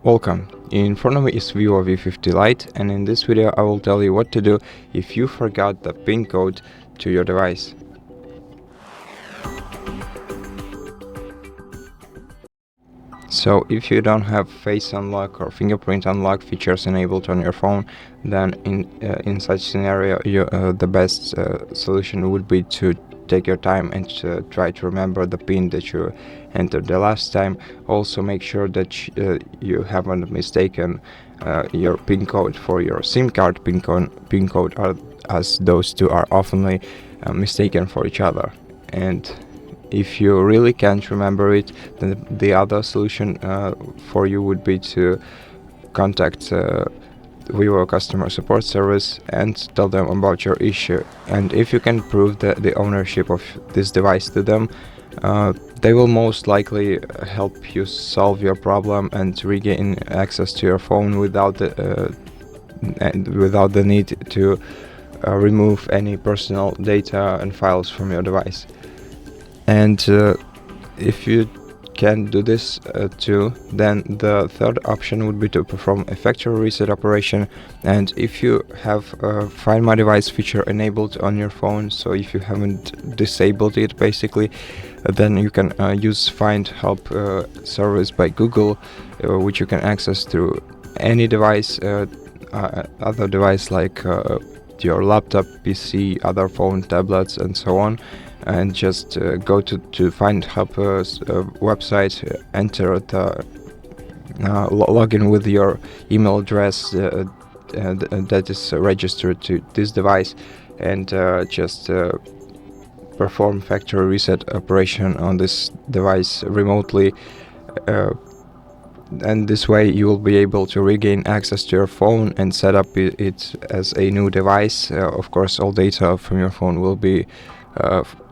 Welcome. In front of me is VIVO V50 Lite, and in this video I will tell you what to do if you forgot the PIN code to your device. So if you don't have face unlock or fingerprint unlock features enabled on your phone, then in such scenario the best solution would be to take your time and try to remember the PIN that you entered the last time. Also make sure that you haven't mistaken your PIN code for your SIM card PIN code, as those two are often mistaken for each other. And if you really can't remember it, then the other solution for you would be to contact Vivo customer support service and tell them about your issue. And if you can prove the ownership of this device to them, they will most likely help you solve your problem and regain access to your phone without the need to remove any personal data and files from your device. And if you can do this too, then the third option would be to perform a factory reset operation. And if you have Find My Device feature enabled on your phone, so if you haven't disabled it basically, then you can use Find Help service by Google, which you can access through any device, other device like your laptop, PC, other phone, tablets, and so on. And just go to Find Help website, enter the login with your email address that is registered to this device, and just perform factory reset operation on this device remotely. And this way you will be able to regain access to your phone and set up it as a new device. Of course, all data from your phone will be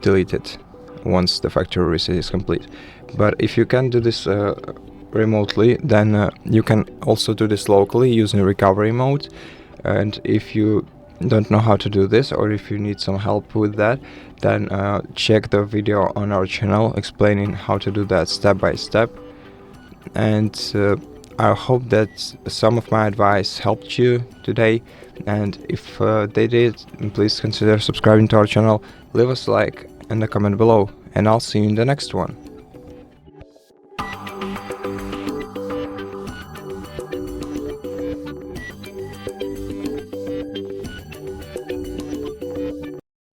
deleted once the factory reset is complete. But if you can do this remotely, then you can also do this locally using recovery mode. And if you don't know how to do this, or if you need some help with that, then check the video on our channel explaining how to do that step by step. And I hope that some of my advice helped you today, and if they did, please consider subscribing to our channel, leave us a like and a comment below, and I'll see you in the next one.